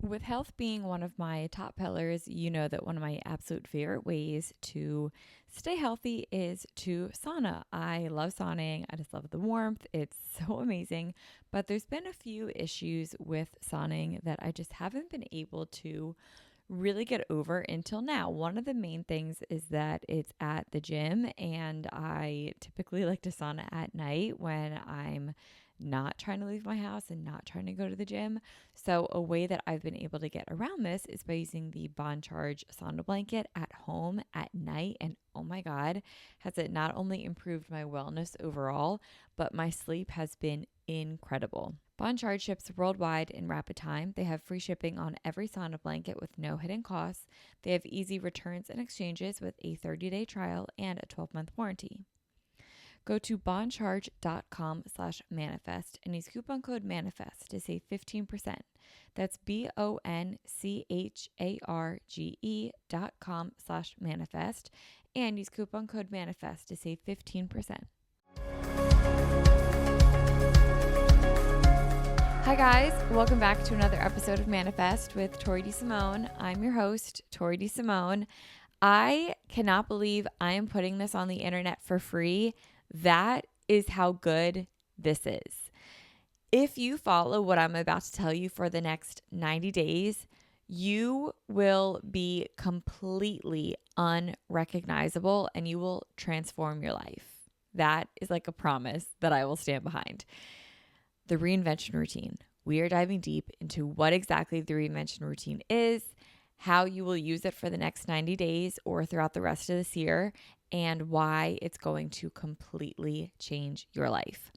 With health being one of my top pillars, you know that one of my absolute favorite ways to stay healthy is to sauna. I love sauning. I just love the warmth. It's so amazing. But there's been a few issues with sauning that I just haven't been able to really get over until now. One of the main things is that it's at the gym, and I typically like to sauna at night when I'm not trying to leave my house and not trying to go to the gym. So a way that I've been able to get around this is by using the Bond Charge sauna blanket at home at night. And oh my God, has it not only improved my wellness overall, but my sleep has been incredible. Bond Charge ships worldwide in rapid time. They have free shipping on every sauna blanket with no hidden costs. They have easy returns and exchanges with a 30-day trial and a 12-month warranty. Go to bondcharge.com/manifest and use coupon code MANIFEST to save 15%. That's BONCHARGE.com/manifest and use coupon code MANIFEST to save 15%. Hi guys, welcome back to another episode of Manifest with Tori DeSimone. I'm your host, Tori DeSimone. I cannot believe I am putting this on the internet for free. That is how good this is. If you follow what I'm about to tell you for the next 90 days, you will be completely unrecognizable and you will transform your life. That is like a promise that I will stand behind. The Reinvention routine. We are diving deep into what exactly the Reinvention routine is, how you will use it for the next 90 days or throughout the rest of this year, and why it's going to completely change your life.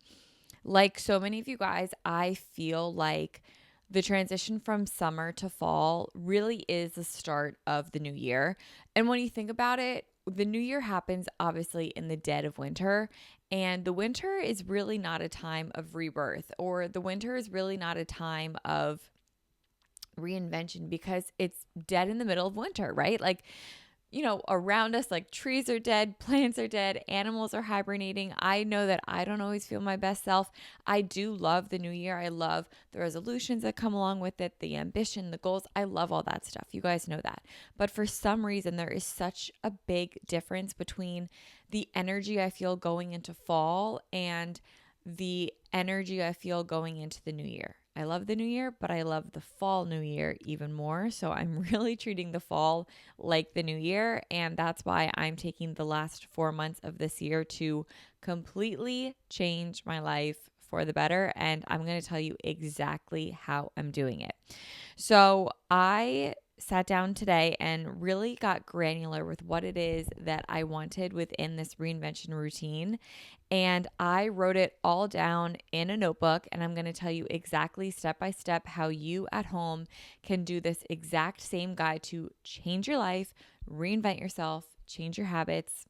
Like so many of you guys, I feel like the transition from summer to fall really is the start of the new year. And when you think about it, the new year happens obviously in the dead of winter, and the winter is really not a time of rebirth, or the winter is really not a time of reinvention because it's dead in the middle of winter, right? Like, you know, around us, like trees are dead, plants are dead, animals are hibernating. I know that I don't always feel my best self. I do love the new year. I love the resolutions that come along with it, the ambition, the goals. I love all that stuff. You guys know that. But for some reason, there is such a big difference between the energy I feel going into fall and the energy I feel going into the new year. I love the new year, but I love the fall new year even more. So I'm really treating the fall like the new year. And that's why I'm taking the last 4 months of this year to completely change my life for the better. And I'm going to tell you exactly how I'm doing it. So I sat down today and really got granular with what it is that I wanted within this reinvention routine. And I wrote it all down in a notebook, and I'm going to tell you exactly step by step how you at home can do this exact same guide to change your life, reinvent yourself, change your habits,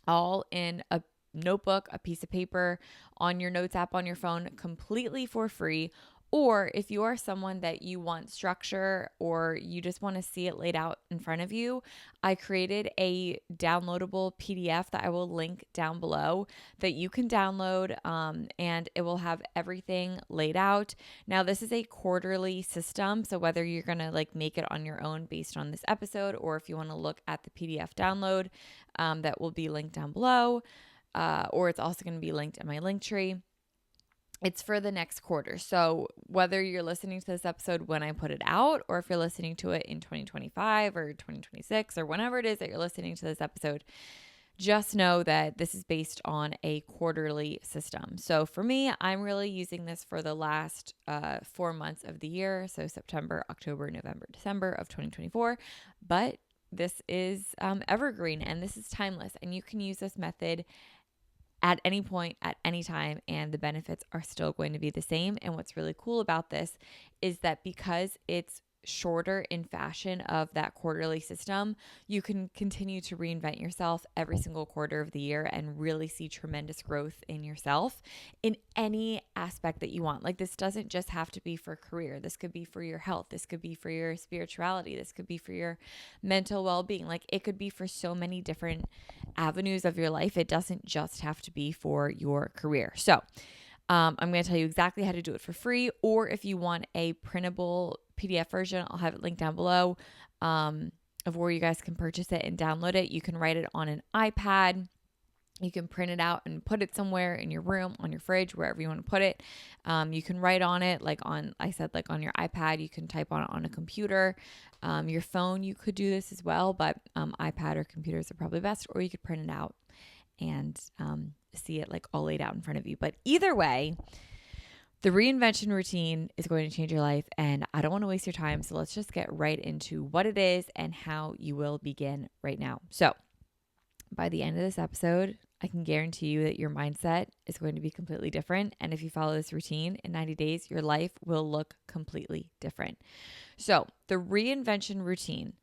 all in a notebook, a piece of paper, on your notes app on your phone, completely for free. Or if you are someone that you want structure or you just want to see it laid out in front of you, I created a downloadable PDF that I will link down below that you can download, and it will have everything laid out. Now, this is a quarterly system, so whether you're going to like make it on your own based on this episode, or if you want to look at the PDF download, that will be linked down below, or it's also going to be linked in my link tree. It's for the next quarter. So whether you're listening to this episode when I put it out, or if you're listening to it in 2025 or 2026 or whenever it is that you're listening to this episode, just know that this is based on a quarterly system. So for me, I'm really using this for the last 4 months of the year. So September, October, November, December of 2024. But this is evergreen and this is timeless. And you can use this method at any point, at any time, and the benefits are still going to be the same. And what's really cool about this is that because it's shorter in fashion of that quarterly system, you can continue to reinvent yourself every single quarter of the year and really see tremendous growth in yourself in any aspect that you want. Like, this doesn't just have to be for career. This could be for your health. This could be for your spirituality. This could be for your mental well-being. Like, it could be for so many different avenues of your life. It doesn't just have to be for your career. So I'm going to tell you exactly how to do it for free, or if you want a printable PDF version. I'll have it linked down below of where you guys can purchase it and download it. You can write it on an iPad. You can print it out and put it somewhere in your room, on your fridge, wherever you want to put it. You can write on it like on your iPad. You can type on it on a computer. Your phone, you could do this as well, but iPad or computers are probably best, or you could print it out and see it like all laid out in front of you. But either way, the reinvention routine is going to change your life, and I don't want to waste your time. So let's just get right into what it is and how you will begin right now. So by the end of this episode, I can guarantee you that your mindset is going to be completely different. And if you follow this routine in 90 days, your life will look completely different. So the reinvention routine,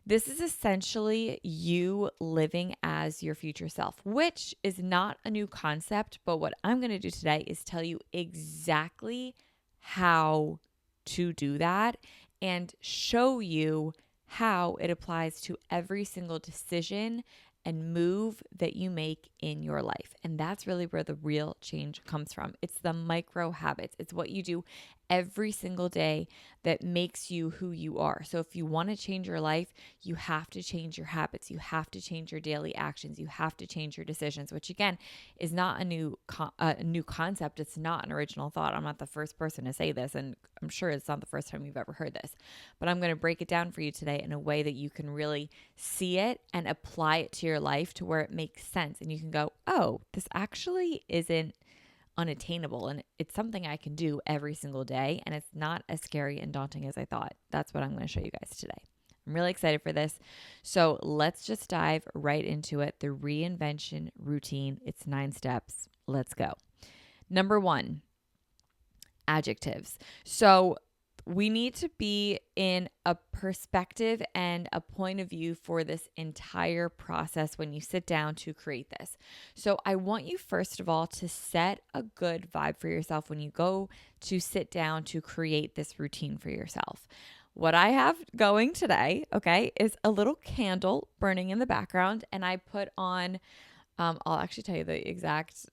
this is essentially you living as your future self, which is not a new concept. But what I'm going to do today is tell you exactly how to do that and show you how it applies to every single decision and move that you make in your life. And that's really where the real change comes from. It's the micro habits. It's what you do every single day that makes you who you are. So if you want to change your life, you have to change your habits. You have to change your daily actions. You have to change your decisions, which again is not a new concept. It's not an original thought. I'm not the first person to say this, and I'm sure it's not the first time you've ever heard this, but I'm going to break it down for you today in a way that you can really see it and apply it to your life to where it makes sense. And you can go, oh, this actually isn't unattainable, and it's something I can do every single day, and it's not as scary and daunting as I thought. That's what I'm going to show you guys today. I'm really excited for this. So let's just dive right into it. The reinvention routine. It's 9 steps. Let's go. Number 1, adjectives. So we need to be in a perspective and a point of view for this entire process when you sit down to create this. So I want you, first of all, to set a good vibe for yourself when you go to sit down to create this routine for yourself. What I have going today, okay, is a little candle burning in the background, and I put on I'll actually tell you the exact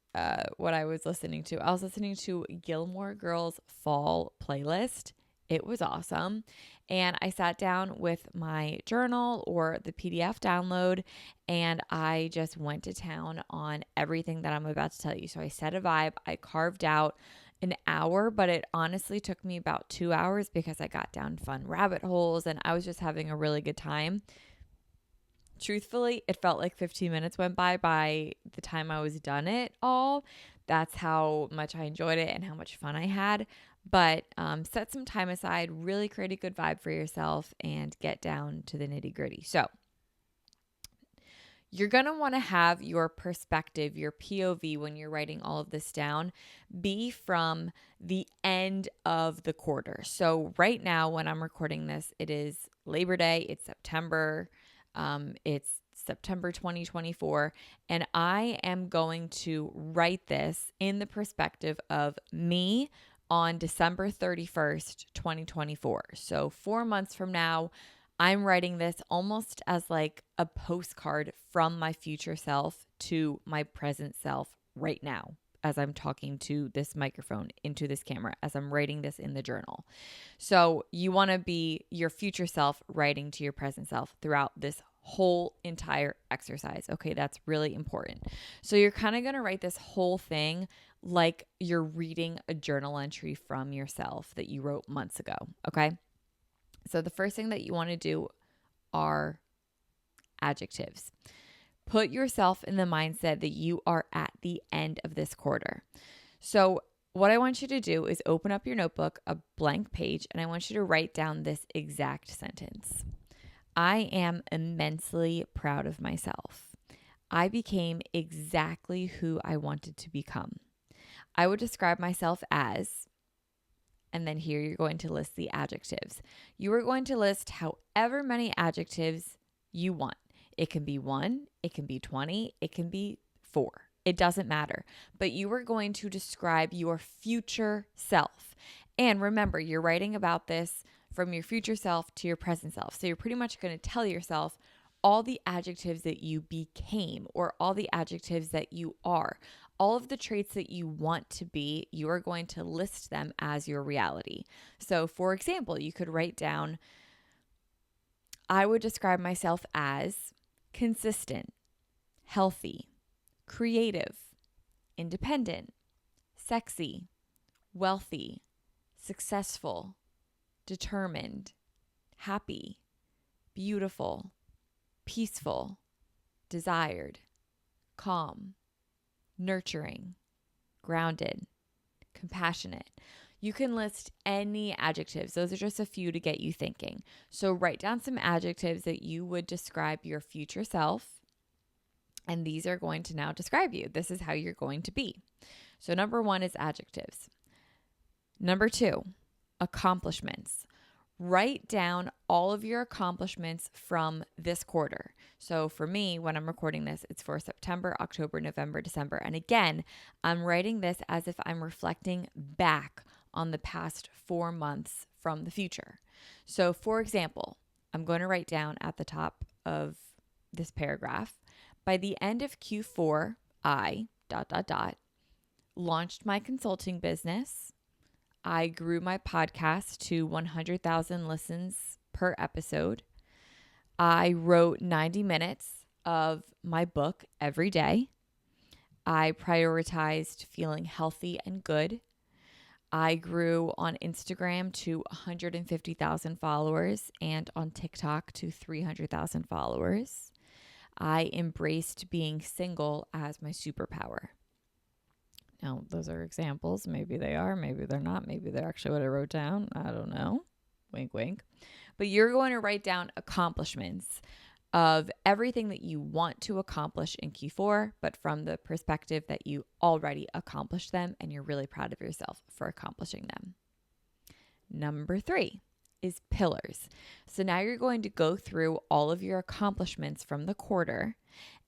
what I was listening to. I was listening to Gilmore Girls' Fall playlist. It was awesome. And I sat down with my journal or the PDF download, and I just went to town on everything that I'm about to tell you. So I set a vibe. I carved out an hour, but it honestly took me about 2 hours because I got down fun rabbit holes and I was just having a really good time. Truthfully, it felt like 15 minutes went by the time I was done it all. That's how much I enjoyed it and how much fun I had. But set some time aside, really create a good vibe for yourself, and get down to the nitty gritty. So you're going to want to have your perspective, your POV, when you're writing all of this down, be from the end of the quarter. So right now, when I'm recording this, it is Labor Day. It's September. It's September 2024, and I am going to write this in the perspective of me on December 31st, 2024. So 4 months from now, I'm writing this almost as like a postcard from my future self to my present self right now, as I'm talking to this microphone into this camera, as I'm writing this in the journal. So you want to be your future self writing to your present self throughout this whole entire exercise. Okay, that's really important. So you're kind of going to write this whole thing like you're reading a journal entry from yourself that you wrote months ago. Okay. So the first thing that you want to do are adjectives. Put yourself in the mindset that you are at the end of this quarter. So what I want you to do is open up your notebook, a blank page, and I want you to write down this exact sentence. I am immensely proud of myself. I became exactly who I wanted to become. I would describe myself as, and then here you're going to list the adjectives. You are going to list however many adjectives you want. It can be 1, it can be 20, it can be 4. It doesn't matter. But you are going to describe your future self. And remember, you're writing about this from your future self to your present self. So you're pretty much going to tell yourself all the adjectives that you became or all the adjectives that you are. all of the traits that you want to be, you are going to list them as your reality. So, for example, you could write down, I would describe myself as consistent, healthy, creative, independent, sexy, wealthy, successful, determined, happy, beautiful, peaceful, desired, calm, nurturing, grounded, compassionate. You can list any adjectives. Those are just a few to get you thinking. So write down some adjectives that you would describe your future self. And these are going to now describe you. This is how you're going to be. So number 1 is adjectives. Number 2, accomplishments. Write down all of your accomplishments from this quarter. So for me, when I'm recording this, it's for September, October, November, December. And again, I'm writing this as if I'm reflecting back on the past 4 months from the future. So for example, I'm going to write down at the top of this paragraph, by the end of Q4, I ... launched my consulting business. I grew my podcast to 100,000 listens per episode. I wrote 90 minutes of my book every day. I prioritized feeling healthy and good. I grew on Instagram to 150,000 followers and on TikTok to 300,000 followers. I embraced being single as my superpower. Now, those are examples. Maybe they are, maybe they're not. Maybe they're actually what I wrote down. I don't know. Wink, wink. But you're going to write down accomplishments of everything that you want to accomplish in Q4, but from the perspective that you already accomplished them and you're really proud of yourself for accomplishing them. Number 3 is pillars. So now you're going to go through all of your accomplishments from the quarter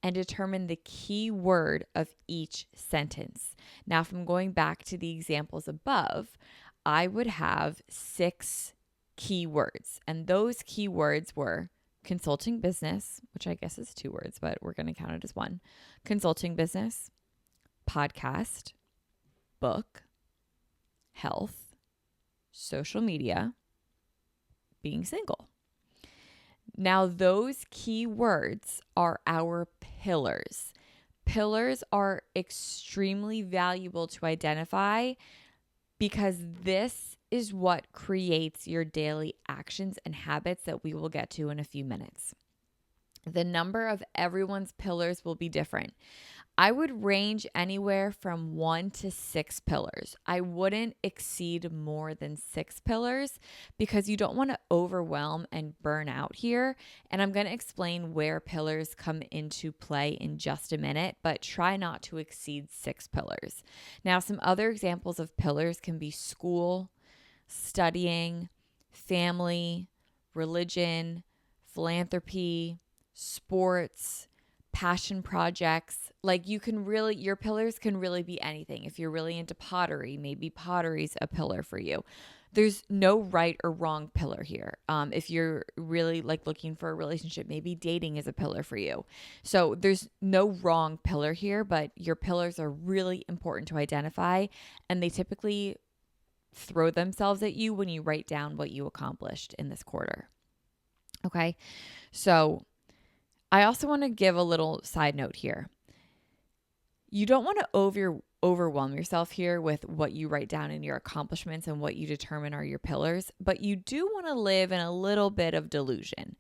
and determine the key word of each sentence. Now, if I'm going back to the examples above, I would have 6 key words. And those key words were consulting business, which I guess is 2 words, but we're going to count it as 1. Consulting business, podcast, book, health, social media, being single. Now, those key words are our pillars. Pillars are extremely valuable to identify because this is what creates your daily actions and habits that we will get to in a few minutes. The number of everyone's pillars will be different. I would range anywhere from 1 to 6 pillars. I wouldn't exceed more than 6 pillars because you don't want to overwhelm and burn out here. And I'm going to explain where pillars come into play in just a minute, but try not to exceed 6 pillars. Now, some other examples of pillars can be school, studying, family, religion, philanthropy, sports, passion projects. Like your pillars can really be anything. If you're really into pottery, maybe pottery's a pillar for you. There's no right or wrong pillar here. If you're really looking for a relationship, maybe dating is a pillar for you. So there's no wrong pillar here, but your pillars are really important to identify, and they typically throw themselves at you when you write down what you accomplished in this quarter. Okay, so I also want to give a little side note here. You don't want to overwhelm yourself here with what you write down in your accomplishments and what you determine are your pillars, but you do want to live in a little bit of delusion.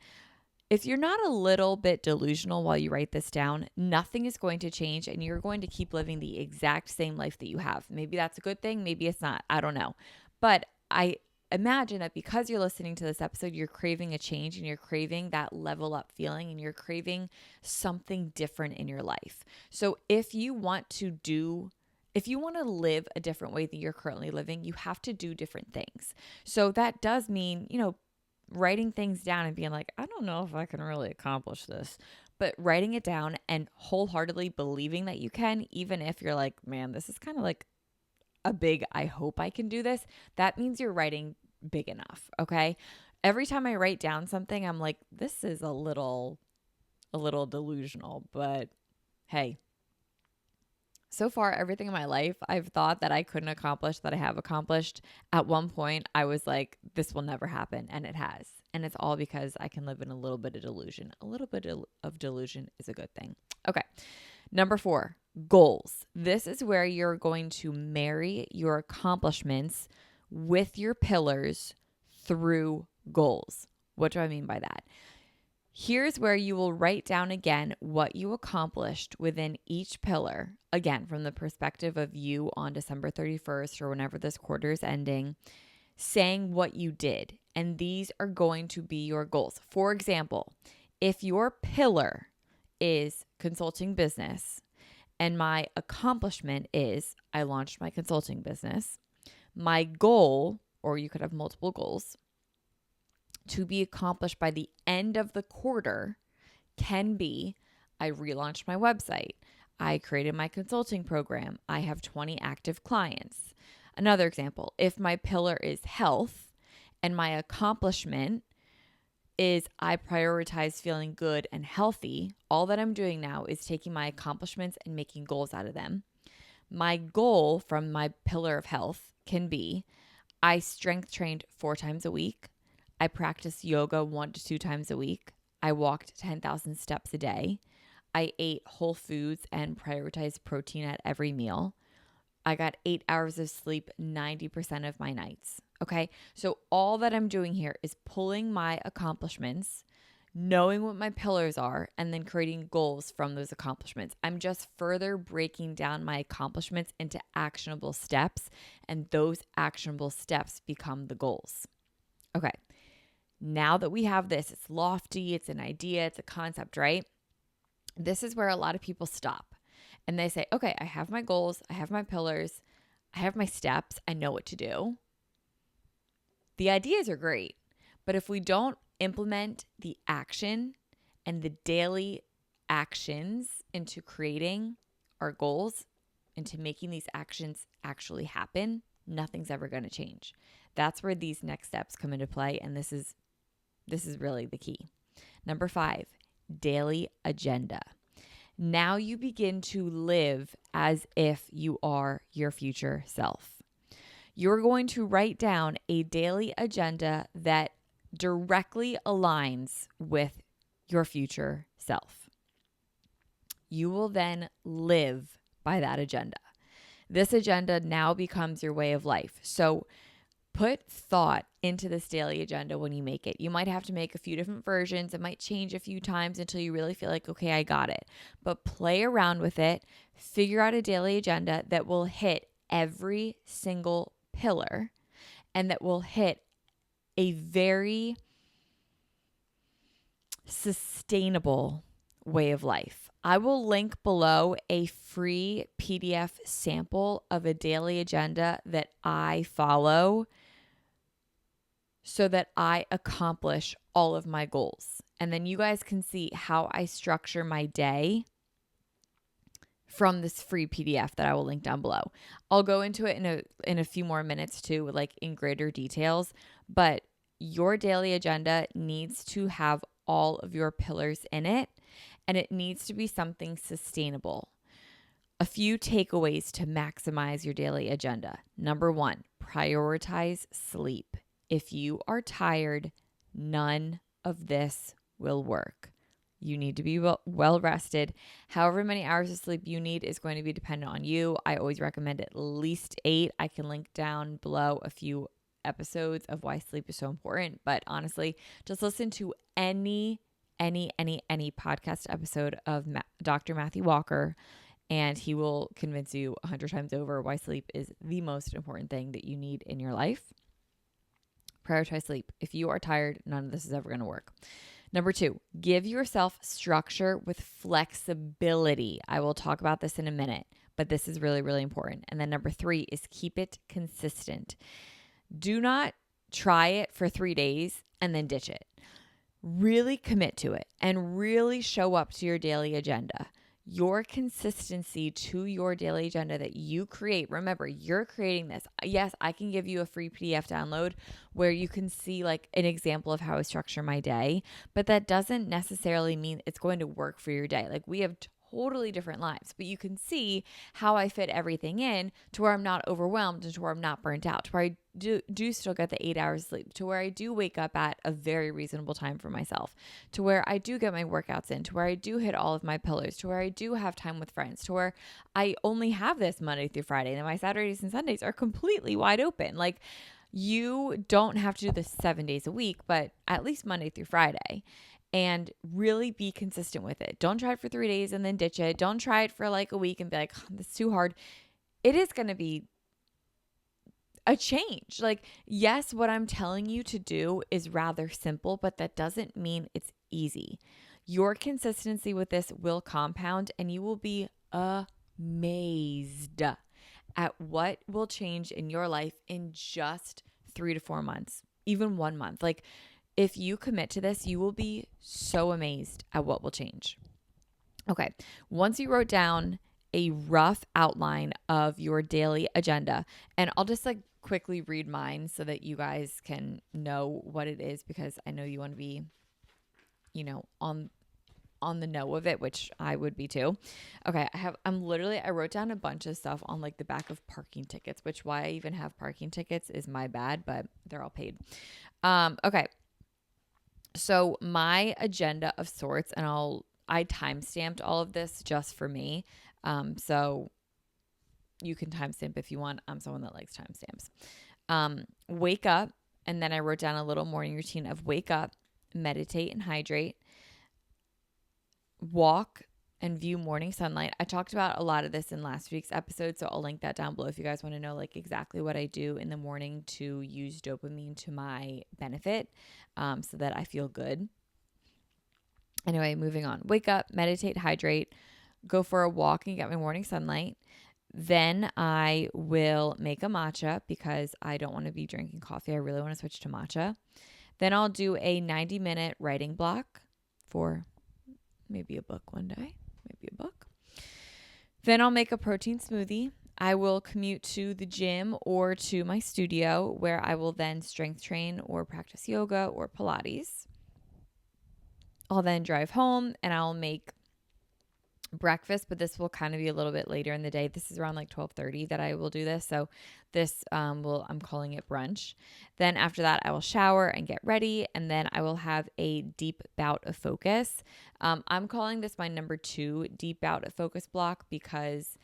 If you're not a little bit delusional while you write this down, nothing is going to change and you're going to keep living the exact same life that you have. Maybe that's a good thing, maybe it's not. I don't know. But I imagine that because you're listening to this episode, you're craving a change and you're craving that level up feeling and you're craving something different in your life. So if you want to live a different way than you're currently living, you have to do different things. So that does mean, writing things down and being like, I don't know if I can really accomplish this, but writing it down and wholeheartedly believing that you can, even if you're like, man, this is kind of like a big, I hope I can do this. That means you're writing big enough. Okay. Every time I write down something, I'm like, this is a little delusional, but hey, So far, everything in my life I've thought that I couldn't accomplish that I have accomplished. At one point, I was like, this will never happen. And it has. And it's all because I can live in a little bit of delusion. A little bit of delusion is a good thing. Okay. Number 4, goals. This is where you're going to marry your accomplishments with your pillars through goals. What do I mean by that? Here's where you will write down again what you accomplished within each pillar. Again, from the perspective of you on December 31st or whenever this quarter is ending, saying what you did. And these are going to be your goals. For example, if your pillar is consulting business and my accomplishment is I launched my consulting business, my goal, or you could have multiple goals, to be accomplished by the end of the quarter can be I relaunched my website. I created my consulting program. I have 20 active clients. Another example, if my pillar is health and my accomplishment is I prioritize feeling good and healthy, all that I'm doing now is taking my accomplishments and making goals out of them. My goal from my pillar of health can be I strength trained 4 times a week. I practiced yoga 1 to 2 times a week. I walked 10,000 steps a day. I ate whole foods and prioritized protein at every meal. I got 8 hours of sleep 90% of my nights. Okay. So all that I'm doing here is pulling my accomplishments, knowing what my pillars are, and then creating goals from those accomplishments. I'm just further breaking down my accomplishments into actionable steps, and those actionable steps become the goals. Okay. Now that we have this, it's lofty, it's an idea, it's a concept, right? This is where a lot of people stop and they say, okay, I have my goals, I have my pillars, I have my steps, I know what to do. The ideas are great, but if we don't implement the action and the daily actions into creating our goals, into making these actions actually happen, nothing's ever going to change. That's where these next steps come into play, and this is really the key. Number 5, daily agenda. Now you begin to live as if you are your future self. You're going to write down a daily agenda that directly aligns with your future self. You will then live by that agenda. This agenda now becomes your way of life. So put thought into this daily agenda when you make it. You might have to make a few different versions. It might change a few times until you really feel like, okay, I got it. But play around with it. Figure out a daily agenda that will hit every single pillar and that will hit a very sustainable way of life. I will link below a free PDF sample of a daily agenda that I follow so that I accomplish all of my goals. And then you guys can see how I structure my day from this free PDF that I will link down below. I'll go into it in a few more minutes too, like in greater details, but your daily agenda needs to have all of your pillars in it, and it needs to be something sustainable. A few takeaways to maximize your daily agenda. Number 1, prioritize sleep. If you are tired, none of this will work. You need to be well rested. However many hours of sleep you need is going to be dependent on you. I always recommend at least 8. I can link down below a few episodes of why sleep is so important. But honestly, just listen to any podcast episode of Dr. Matthew Walker, and he will convince you 100 times over why sleep is the most important thing that you need in your life. Prioritize sleep. If you are tired, none of this is ever going to work. Number 2, give yourself structure with flexibility. I will talk about this in a minute, but this is really, really important. And then number 3 is keep it consistent. Do not try it for 3 days and then ditch it. Really commit to it and really show up to your daily agenda. Your consistency to your daily agenda that you create. Remember, you're creating this. Yes, I can give you a free PDF download where you can see like an example of how I structure my day, but that doesn't necessarily mean it's going to work for your day. Like we have totally different lives, but you can see how I fit everything in to where I'm not overwhelmed and to where I'm not burnt out, to where I do still get the 8 hours sleep, to where I do wake up at a very reasonable time for myself, to where I do get my workouts in, to where I do hit all of my pillars, to where I do have time with friends, to where I only have this Monday through Friday and my Saturdays and Sundays are completely wide open. Like, you don't have to do this 7 days a week, but at least Monday through Friday, and really be consistent with it. Don't try it for 3 days and then ditch it. Don't try it for like a week and be like, oh, this is too hard. It is going to be a change. Like, yes, what I'm telling you to do is rather simple, but that doesn't mean it's easy. Your consistency with this will compound, and you will be amazed at what will change in your life in just 3 to 4 months, even 1 month. Like, if you commit to this, you will be so amazed at what will change. Okay. Once you wrote down a rough outline of your daily agenda, and I'll just like quickly read mine so that you guys can know what it is, because I know you want to be, on the know of it, which I would be too. Okay, I wrote down a bunch of stuff on like the back of parking tickets, which why I even have parking tickets is my bad, but they're all paid. Okay. So my agenda of sorts, and I timestamped all of this just for me. So you can timestamp if you want. I'm someone that likes timestamps. Wake up, and then I wrote down a little morning routine of wake up, meditate and hydrate, walk and view morning sunlight. I talked about a lot of this in last week's episode, so I'll link that down below if you guys want to know like exactly what I do in the morning to use dopamine to my benefit, so that I feel good. Anyway, moving on. Wake up, meditate, hydrate, go for a walk and get my morning sunlight. Then I will make a matcha because I don't want to be drinking coffee. I really want to switch to matcha. Then I'll do a 90-minute writing block for maybe a book one day, maybe a book. Then I'll make a protein smoothie. I will commute to the gym or to my studio where I will then strength train or practice yoga or Pilates. I'll then drive home and I'll make breakfast, but this will kind of be a little bit later in the day. This is around like 12:30 that I will do this. So this I'm calling it brunch. Then after that, I will shower and get ready, and then I will have a deep bout of focus. I'm calling this my number 2 deep bout of focus block because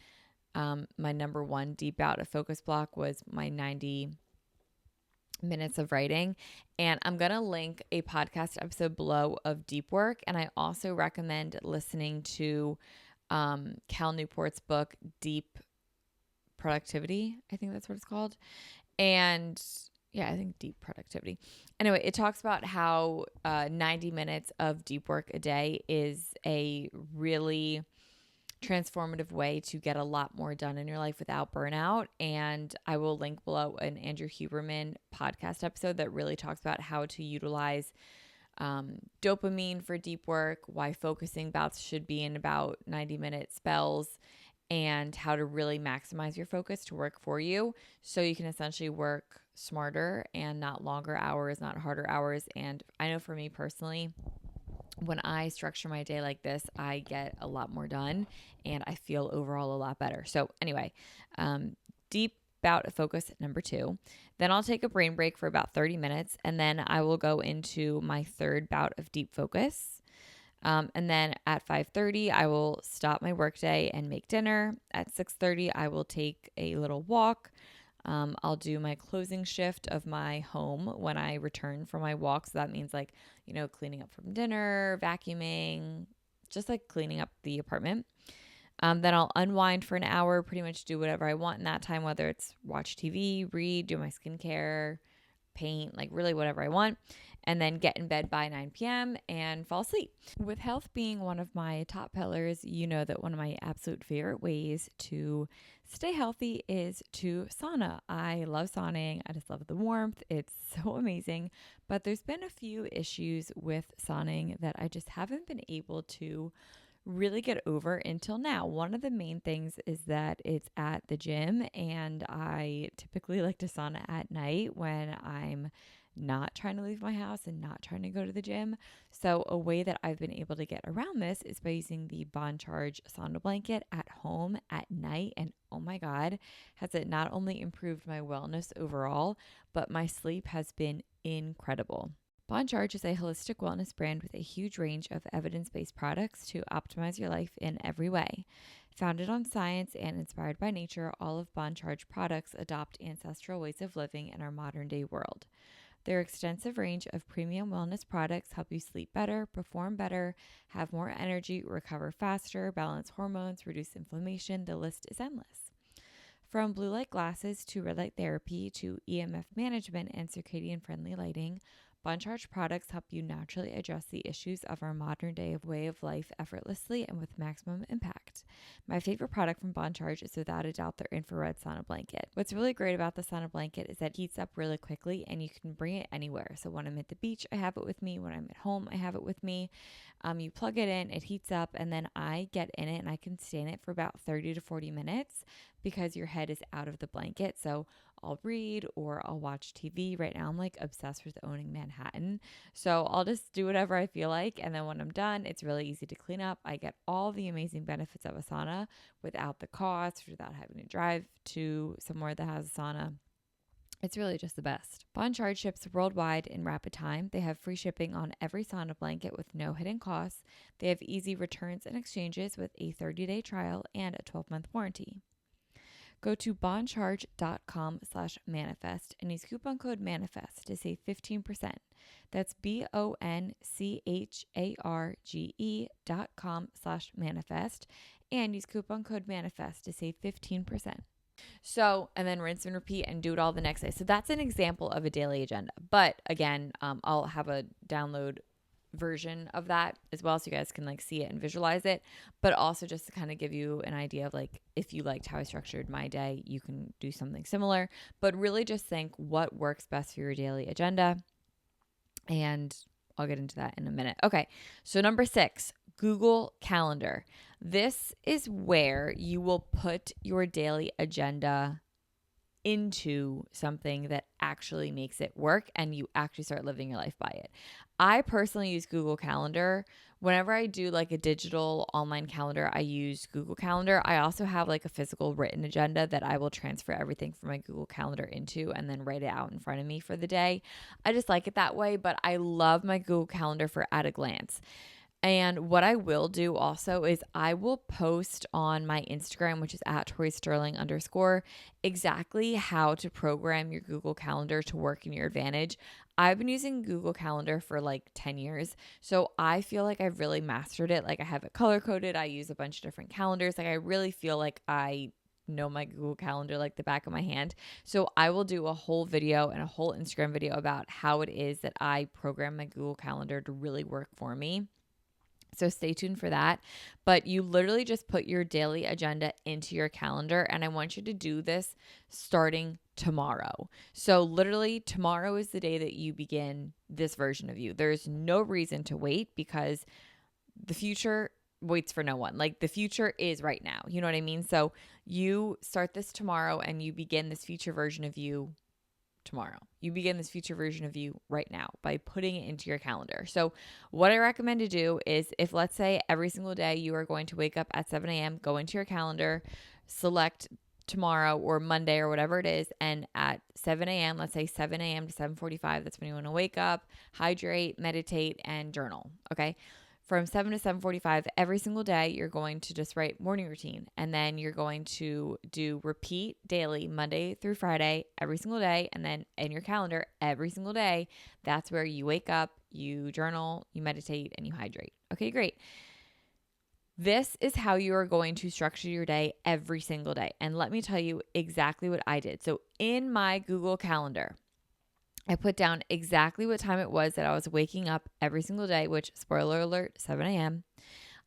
my number 1 deep bout of focus block was my 90 minutes of writing. And I'm going to link a podcast episode below of deep work. And I also recommend listening to Cal Newport's book, Deep Productivity. I think that's what it's called. And yeah, I think Deep Productivity. Anyway, it talks about how 90 minutes of deep work a day is a really transformative way to get a lot more done in your life without burnout. And I will link below an Andrew Huberman podcast episode that really talks about how to utilize dopamine for deep work, why focusing bouts should be in about 90-minute spells, and how to really maximize your focus to work for you so you can essentially work smarter and not longer hours, not harder hours. And I know for me personally, when I structure my day like this, I get a lot more done and I feel overall a lot better. So anyway, deep bout of focus, number 2. Then I'll take a brain break for about 30 minutes, and then I will go into my 3rd bout of deep focus. And then at 5:30, I will stop my workday and make dinner. At 6:30, I will take a little walk. I'll do my closing shift of my home when I return from my walk. So that means like, cleaning up from dinner, vacuuming, just like cleaning up the apartment. Then I'll unwind for an hour, pretty much do whatever I want in that time, whether it's watch TV, read, do my skincare, paint, like really whatever I want, and then get in bed by 9 p.m. and fall asleep. With health being one of my top pillars, you know that one of my absolute favorite ways to stay healthy is to sauna. I love sauning. I just love the warmth. It's so amazing. But there's been a few issues with sauning that I just haven't been able to really get over until now. One of the main things is that it's at the gym, and I typically like to sauna at night when I'm not trying to leave my house and not trying to go to the gym. So a way that I've been able to get around this is by using the Bon Charge sauna blanket at home at night. And oh my God, has it not only improved my wellness overall, but my sleep has been incredible. Bon Charge is a holistic wellness brand with a huge range of evidence-based products to optimize your life in every way. Founded on science and inspired by nature, all of Bon Charge products adopt ancestral ways of living in our modern-day world. Their extensive range of premium wellness products help you sleep better, perform better, have more energy, recover faster, balance hormones, reduce inflammation. The list is endless. From blue light glasses to red light therapy to EMF management and circadian friendly lighting, Bon Charge products help you naturally address the issues of our modern day way of life effortlessly and with maximum impact. My favorite product from Bon Charge is without a doubt their infrared sauna blanket. What's really great about the sauna blanket is that it heats up really quickly and you can bring it anywhere. So when I'm at the beach, I have it with me. When I'm at home, I have it with me. You plug it in, it heats up, and then I get in it and I can stay in it for about 30 to 40 minutes because your head is out of the blanket. So I'll read or I'll watch TV. Right now, I'm like obsessed with owning Manhattan. So I'll just do whatever I feel like. And then when I'm done, it's really easy to clean up. I get all the amazing benefits of a sauna without the cost, without having to drive to somewhere that has a sauna. It's really just the best. Bon Charge ships worldwide in rapid time. They have free shipping on every sauna blanket with no hidden costs. They have easy returns and exchanges with a 30-day trial and a 12-month warranty. Go to boncharge.com/manifest and use coupon code MANIFEST to save 15%. That's BONCHARGE.com/manifest and use coupon code MANIFEST to save 15%. So, and then rinse and repeat and do it all the next day. So that's an example of a daily agenda. But again, I'll have a download version of that as well so you guys can like see it and visualize it, but also just to kind of give you an idea of like if you liked how I structured my day, you can do something similar, but really just think what works best for your daily agenda, and I'll get into that in a minute. Okay, so number 6, Google Calendar. This is where you will put your daily agenda into something that actually makes it work and you actually start living your life by it. I personally use Google Calendar. Whenever I do like a digital online calendar, I use Google Calendar. I also have like a physical written agenda that I will transfer everything from my Google Calendar into and then write it out in front of me for the day. I just like it that way, but I love my Google Calendar for at a glance. And what I will do also is I will post on my Instagram, which is at Tori Sterling _, exactly how to program your Google Calendar to work in your advantage. I've been using Google Calendar for like 10 years. So I feel like I've really mastered it. Like I have it color coded. I use a bunch of different calendars. Like I really feel like I know my Google Calendar like the back of my hand. So I will do a whole video and a whole Instagram video about how it is that I program my Google Calendar to really work for me. So stay tuned for that. But you literally just put your daily agenda into your calendar. And I want you to do this starting tomorrow. So literally tomorrow is the day that you begin this version of you. There's no reason to wait because the future waits for no one. Like the future is right now. You know what I mean? So you start this tomorrow and you begin this future version of you tomorrow. You begin this future version of you right now by putting it into your calendar. So what I recommend to do is if let's say every single day you are going to wake up at 7 a.m., go into your calendar, select tomorrow or Monday or whatever it is. And at 7 a.m., let's say 7 a.m. to 7:45, that's when you want to wake up, hydrate, meditate, and journal. Okay. From 7 to 7:45 every single day, you're going to just write morning routine. And then you're going to do repeat daily, Monday through Friday, every single day. And then in your calendar, every single day, that's where you wake up, you journal, you meditate, and you hydrate. Okay, great. This is how you are going to structure your day every single day. And let me tell you exactly what I did. So in my Google Calendar, I put down exactly what time it was that I was waking up every single day, which, spoiler alert, 7 a.m.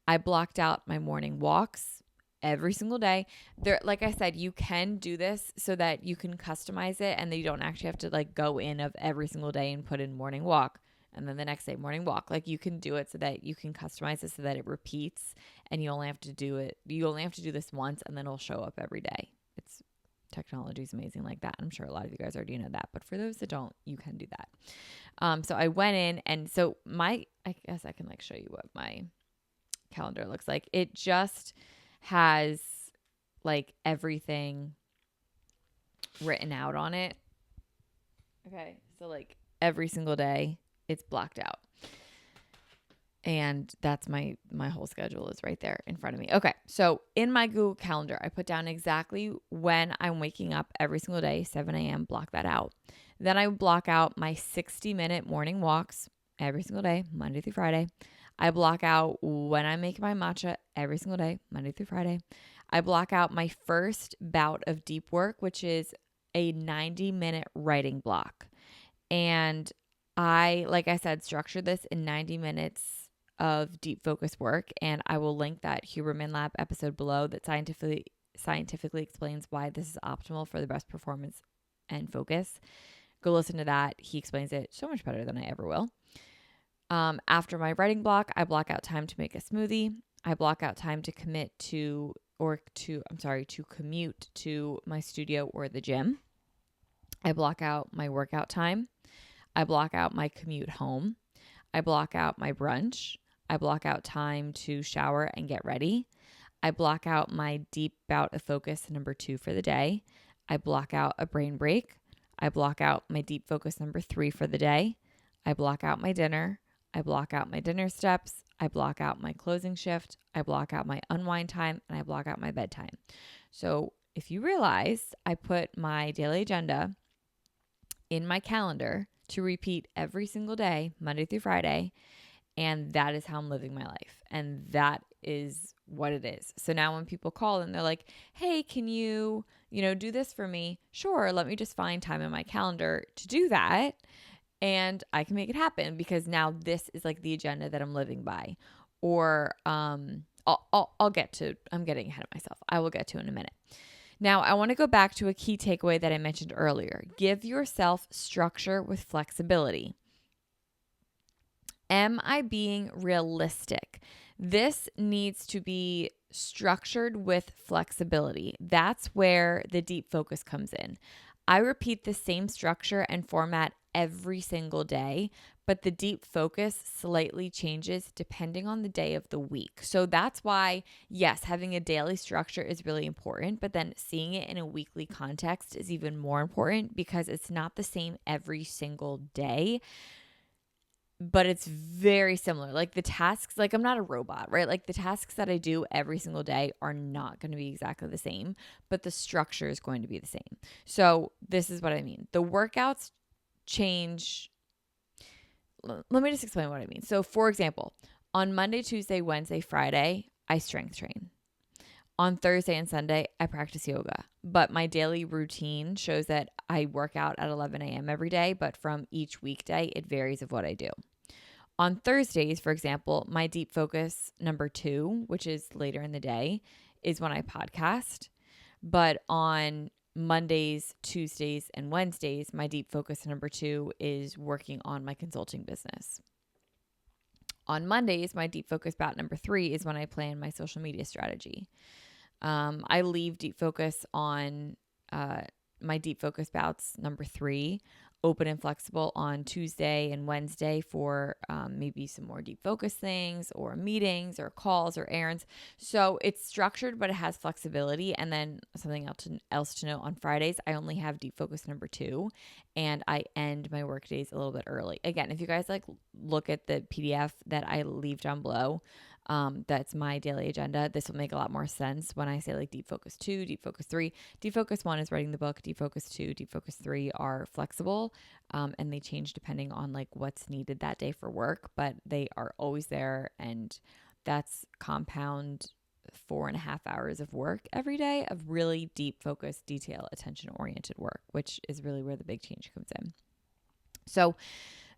I blocked out my morning walks every single day. There, like I said, you can do this so that you can customize it and that you don't actually have to like go in of every single day and put in morning walk and then the next day morning walk. Like you can do it so that you can customize it so that it repeats and you only have to do it. You only have to do this once and then it'll show up every day. It's technology is amazing like that. I'm sure a lot of you guys already know that, but for those that don't, you can do that. So I went in, and so I guess I can like show you what my calendar looks like. It just has like everything written out on it. Okay. So like every single day it's blocked out. And that's my whole schedule is right there in front of me. Okay. So in my Google Calendar, I put down exactly when I'm waking up every single day, 7 a.m., block that out. Then I block out my 60-minute morning walks every single day, Monday through Friday. I block out when I make my matcha every single day, Monday through Friday. I block out my first bout of deep work, which is a 90-minute writing block. And I, like I said, structure this in 90 minutes of deep focus work. And I will link that Huberman Lab episode below that scientifically explains why this is optimal for the best performance and focus. Go listen to that. He explains it so much better than I ever will. After my writing block, I block out time to make a smoothie. I block out time to commute to my studio or the gym. I block out my workout time. I block out my commute home. I block out my brunch. I block out time to shower and get ready. I block out my deep bout of focus number 2 for the day. I block out a brain break. I block out my deep focus number 3 for the day. I block out my dinner. I block out my dinner steps. I block out my closing shift. I block out my unwind time, and I block out my bedtime. So if you realize, I put my daily agenda in my calendar to repeat every single day, Monday through Friday. And that is how I'm living my life. And that is what it is. So now when people call and they're like, hey, can you, do this for me? Sure. Let me just find time in my calendar to do that. And I can make it happen because now this is like the agenda that I'm living by. Or I'll get to, I'm getting ahead of myself. I will get to in a minute. Now, I want to go back to a key takeaway that I mentioned earlier. Give yourself structure with flexibility. Am I being realistic? This needs to be structured with flexibility. That's where the deep focus comes in. I repeat the same structure and format every single day, but the deep focus slightly changes depending on the day of the week. So that's why, yes, having a daily structure is really important, but then seeing it in a weekly context is even more important because it's not the same every single day. But it's very similar. Like the tasks, like I'm not a robot, right? Like the tasks that I do every single day are not going to be exactly the same, but the structure is going to be the same. So this is what I mean. The workouts change. Let me just explain what I mean. So for example, on Monday, Tuesday, Wednesday, Friday, I strength train. On Thursday and Sunday, I practice yoga, but my daily routine shows that I work out at 11 a.m. every day, but from each weekday, it varies of what I do. On Thursdays, for example, my deep focus number 2, which is later in the day, is when I podcast. But on Mondays, Tuesdays, and Wednesdays, my deep focus number 2 is working on my consulting business. On Mondays, my deep focus bout number 3 is when I plan my social media strategy. I leave deep focus on my deep focus bouts number 3, open and flexible on Tuesday and Wednesday for maybe some more deep focus things or meetings or calls or errands. So it's structured, but it has flexibility. And then something else to note on Fridays, I only have deep focus number 2 and I end my work days a little bit early. Again, if you guys look at the PDF that I leave down below, that's my daily agenda. This will make a lot more sense when I say deep focus 2, deep focus 3. Deep focus 1 is writing the book. Deep focus 2, deep focus 3 are flexible, and they change depending on what's needed that day for work, but they are always there. And that's compound 4.5 hours of work every day of really deep focus, detail, attention oriented work, which is really where the big change comes in. So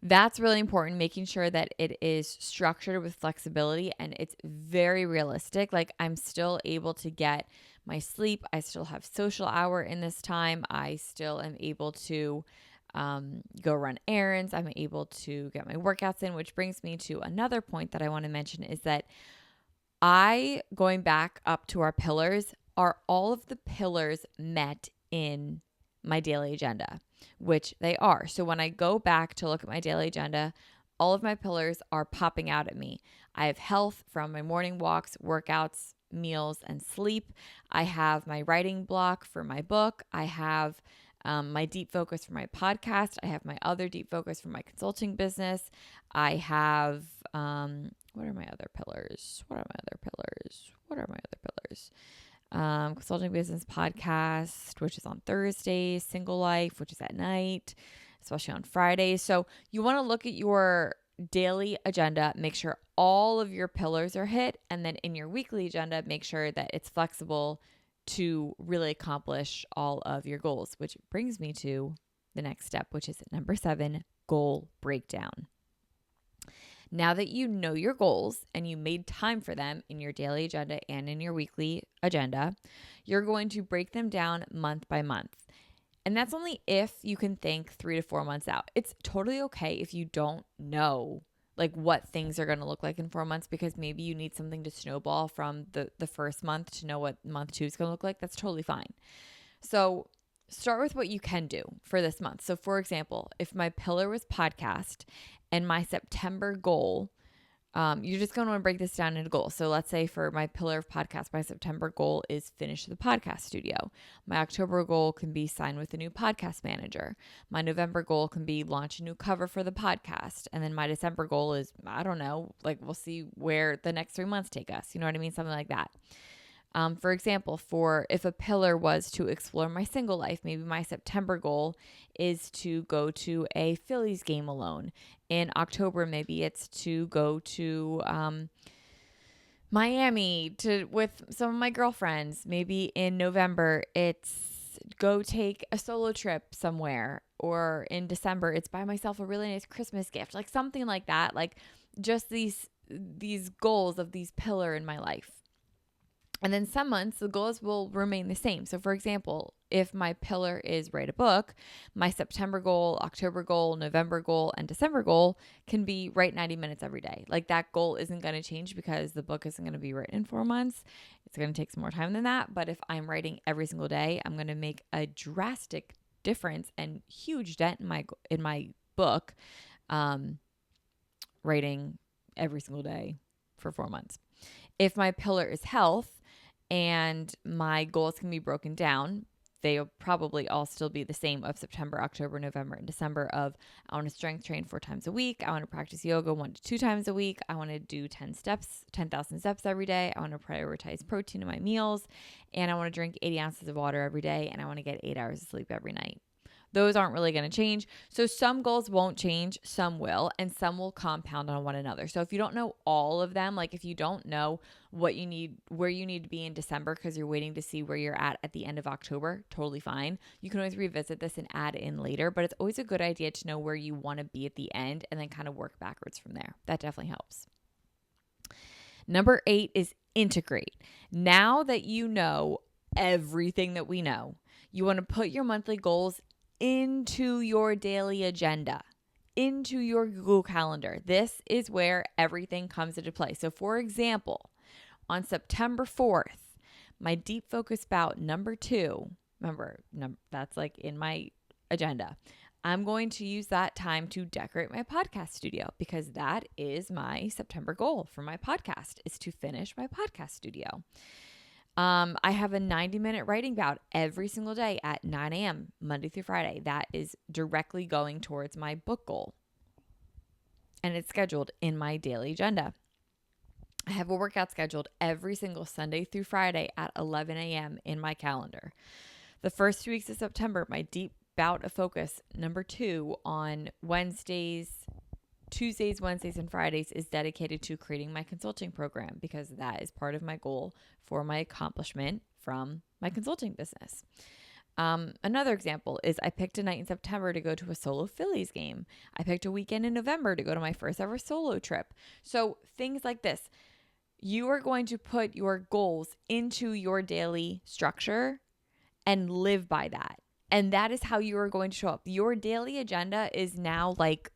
that's really important, making sure that it is structured with flexibility and it's very realistic. I'm still able to get my sleep. I still have social hour in this time. I still am able to go run errands. I'm able to get my workouts in, which brings me to another point that I want to mention is that going back up to our pillars, are all of the pillars met in my daily agenda, which they are. So when I go back to look at my daily agenda, all of my pillars are popping out at me. I have health from my morning walks, workouts, meals, and sleep. I have my writing block for my book. I have my deep focus for my podcast. I have my other deep focus for my consulting business. I have, what are my other pillars? Consulting business, podcast, which is on Thursdays, single life, which is at night, especially on Fridays. So you want to look at your daily agenda, make sure all of your pillars are hit. And then in your weekly agenda, make sure that it's flexible to really accomplish all of your goals, which brings me to the next step, which is number 7, goal breakdown. Now that you know your goals and you made time for them in your daily agenda and in your weekly agenda, you're going to break them down month by month. And that's only if you can think 3 to 4 months out. It's totally okay if you don't know like what things are going to look like in 4 months, because maybe you need something to snowball from the first month to know what month 2 is going to look like. That's totally fine. So start with what you can do for this month. So for example, if my pillar was podcast and my September goal, you're just going to want to break this down into goals. So let's say for my pillar of podcast, my September goal is finish the podcast studio. My October goal can be sign with a new podcast manager. My November goal can be launch a new cover for the podcast. And then my December goal is, I don't know, like we'll see where the next 3 months take us. You know what I mean? Something like that. For example, if a pillar was to explore my single life, maybe my September goal is to go to a Phillies game alone. In October, maybe it's to go to Miami with some of my girlfriends. Maybe in November, it's go take a solo trip somewhere. Or in December, it's buy myself a really nice Christmas gift, like something like that. Like just these goals of these pillar in my life. And then some months, the goals will remain the same. So for example, if my pillar is write a book, my September goal, October goal, November goal, and December goal can be write 90 minutes every day. Like that goal isn't going to change because the book isn't going to be written in 4 months. It's going to take some more time than that. But if I'm writing every single day, I'm going to make a drastic difference and huge dent in my book, writing every single day for 4 months. If my pillar is health, and my goals can be broken down, they'll probably all still be the same of September, October, November, and December of I want to strength train 4 times a week. I want to practice yoga 1 to 2 times a week. I want to do 10,000 steps every day. I want to prioritize protein in my meals. And I want to drink 80 ounces of water every day. And I want to get 8 hours of sleep every night. Those aren't really going to change. So some goals won't change, some will, and some will compound on one another. So if you don't know all of them, like if you don't know what you need, where you need to be in December because you're waiting to see where you're at the end of October, totally fine. You can always revisit this and add in later, but it's always a good idea to know where you want to be at the end and then kind of work backwards from there. That definitely helps. Number 8 is integrate. Now that you know everything that we know, you want to put your monthly goals into your daily agenda, into your Google Calendar. This is where everything comes into play. So for example, on September 4th, my deep focus bout number 2, remember, that's like in my agenda. I'm going to use that time to decorate my podcast studio because that is my September goal for my podcast, is to finish my podcast studio. I have a 90-minute writing bout every single day at 9 a.m., Monday through Friday. That is directly going towards my book goal. And it's scheduled in my daily agenda. I have a workout scheduled every single Sunday through Friday at 11 a.m. in my calendar. The first 2 weeks of September, my deep bout of focus, number 2, on Tuesdays, Wednesdays, and Fridays is dedicated to creating my consulting program because that is part of my goal for my accomplishment from my consulting business. Another example is I picked a night in September to go to a solo Phillies game. I picked a weekend in November to go to my first ever solo trip. So things like this. You are going to put your goals into your daily structure and live by that. And that is how you are going to show up. Your daily agenda is now like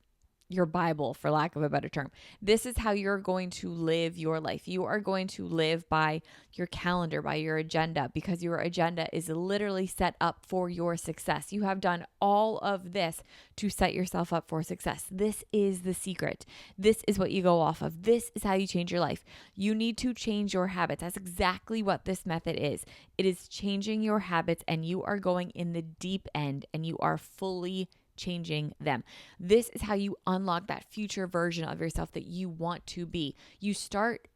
your Bible, for lack of a better term. This is how you're going to live your life. You are going to live by your calendar, by your agenda, because your agenda is literally set up for your success. You have done all of this to set yourself up for success. This is the secret. This is what you go off of. This is how you change your life. You need to change your habits. That's exactly what this method is. It is changing your habits, and you are going in the deep end, and you are fully changing them. This is how you unlock that future version of yourself that you want to be. You start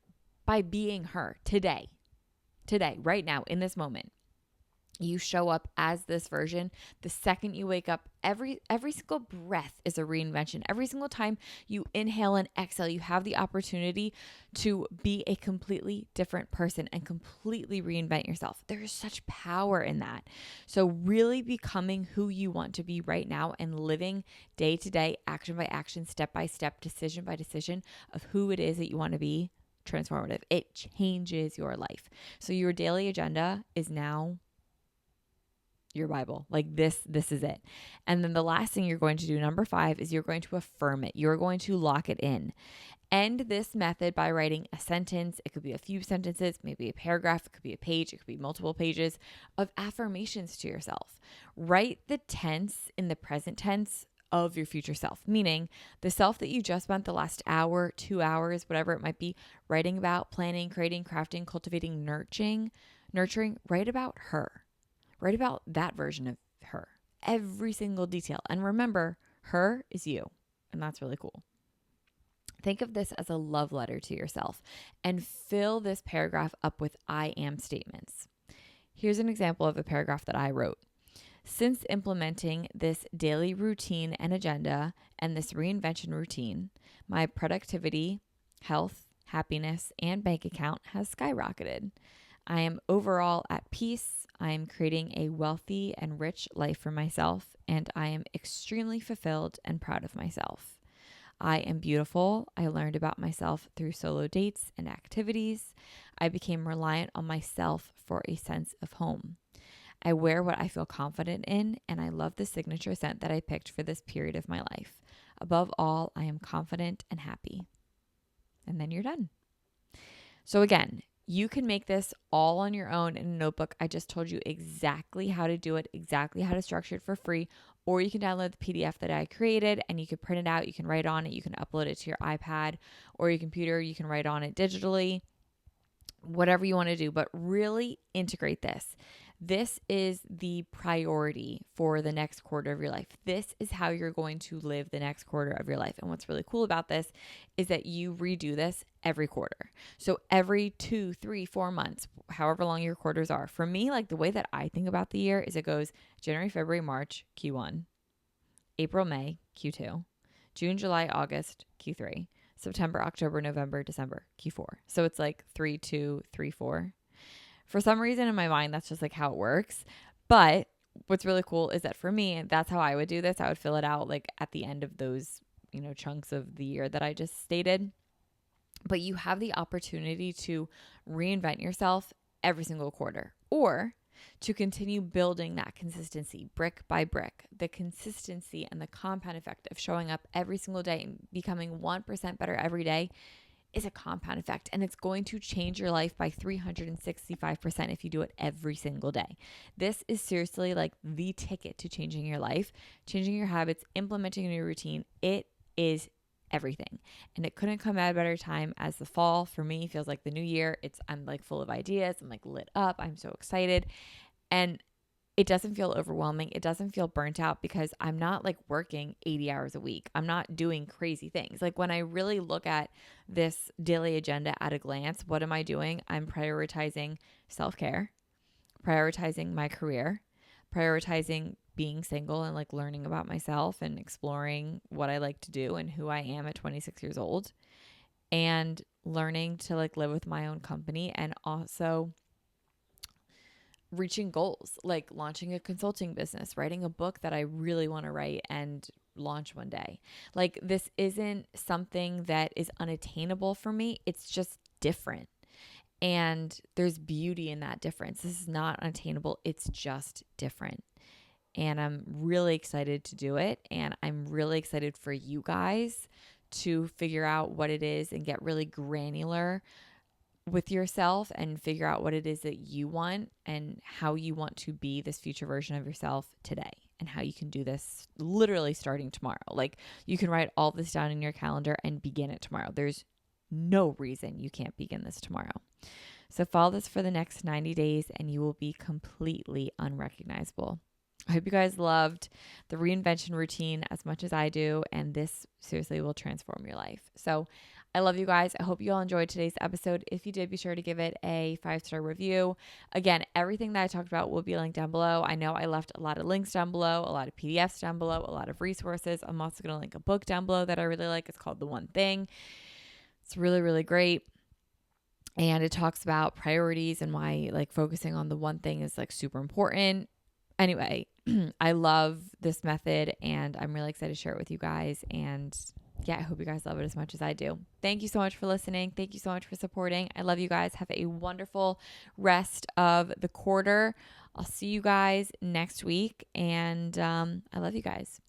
by being her today, right now, in this moment. You show up as this version. The second you wake up, every single breath is a reinvention. Every single time you inhale and exhale, you have the opportunity to be a completely different person and completely reinvent yourself. There is such power in that. So really becoming who you want to be right now and living day to day, action by action, step by step, decision by decision of who it is that you want to be, transformative. It changes your life. So your daily agenda is now your Bible. Like this is it. And then the last thing you're going to do, number 5, is you're going to affirm it. You're going to lock it in. End this method by writing a sentence. It could be a few sentences, maybe a paragraph. It could be a page. It could be multiple pages of affirmations to yourself. Write the tense in the present tense of your future self, meaning the self that you just spent the last hour, 2 hours, whatever it might be, writing about, planning, creating, crafting, cultivating, nurturing. Write about her. Write about that version of her, every single detail. And remember, her is you. And that's really cool. Think of this as a love letter to yourself and fill this paragraph up with I am statements. Here's an example of a paragraph that I wrote. Since implementing this daily routine and agenda and this reinvention routine, my productivity, health, happiness, and bank account has skyrocketed. I am overall at peace. I am creating a wealthy and rich life for myself, and I am extremely fulfilled and proud of myself. I am beautiful. I learned about myself through solo dates and activities. I became reliant on myself for a sense of home. I wear what I feel confident in, and I love the signature scent that I picked for this period of my life. Above all, I am confident and happy. And then you're done. So again, you can make this all on your own in a notebook. I just told you exactly how to do it, exactly how to structure it for free, or you can download the PDF that I created and you can print it out. You can write on it. You can upload it to your iPad or your computer. You can write on it digitally, whatever you want to do, but really integrate this. This is the priority for the next quarter of your life. This is how you're going to live the next quarter of your life. And what's really cool about this is that you redo this every quarter. So every 2, 3, 4 months, however long your quarters are. For me, like the way that I think about the year is it goes January, February, March, Q1, April, May, Q2, June, July, August, Q3, September, October, November, December, Q4. So it's like 3, 2, 3, 4. For some reason in my mind, that's just like how it works. But what's really cool is that for me, that's how I would do this. I would fill it out like at the end of those, chunks of the year that I just stated. But you have the opportunity to reinvent yourself every single quarter or to continue building that consistency brick by brick, the consistency and the compound effect of showing up every single day and becoming 1% better every day is a compound effect, and it's going to change your life by 365% if you do it every single day. This is seriously like the ticket to changing your life, changing your habits, implementing a new routine. It is everything. And it couldn't come at a better time as the fall for me feels like the new year. I'm like full of ideas. I'm like lit up. I'm so excited. And it doesn't feel overwhelming. It doesn't feel burnt out because I'm not like working 80 hours a week. I'm not doing crazy things. Like when I really look at this daily agenda at a glance, what am I doing? I'm prioritizing self-care, prioritizing my career, prioritizing being single and like learning about myself and exploring what I like to do and who I am at 26 years old, and learning to like live with my own company, and also reaching goals, like launching a consulting business, writing a book that I really want to write and launch one day. Like this isn't something that is unattainable for me. It's just different. And there's beauty in that difference. This is not unattainable. It's just different. And I'm really excited to do it. And I'm really excited for you guys to figure out what it is and get really granular with yourself and figure out what it is that you want and how you want to be this future version of yourself today, and how you can do this literally starting tomorrow. Like, you can write all this down in your calendar and begin it tomorrow. There's no reason you can't begin this tomorrow. So follow this for the next 90 days and you will be completely unrecognizable. I hope you guys loved the reinvention routine as much as I do, and this seriously will transform your life. So I love you guys. I hope you all enjoyed today's episode. If you did, be sure to give it a 5-star review. Again, everything that I talked about will be linked down below. I know I left a lot of links down below, a lot of PDFs down below, a lot of resources. I'm also going to link a book down below that I really like. It's called The One Thing. It's really, really great. And it talks about priorities and why like focusing on the one thing is like super important. Anyway, I love this method and I'm really excited to share it with you guys. And yeah, I hope you guys love it as much as I do. Thank you so much for listening. Thank you so much for supporting. I love you guys. Have a wonderful rest of the quarter. I'll see you guys next week. And I love you guys.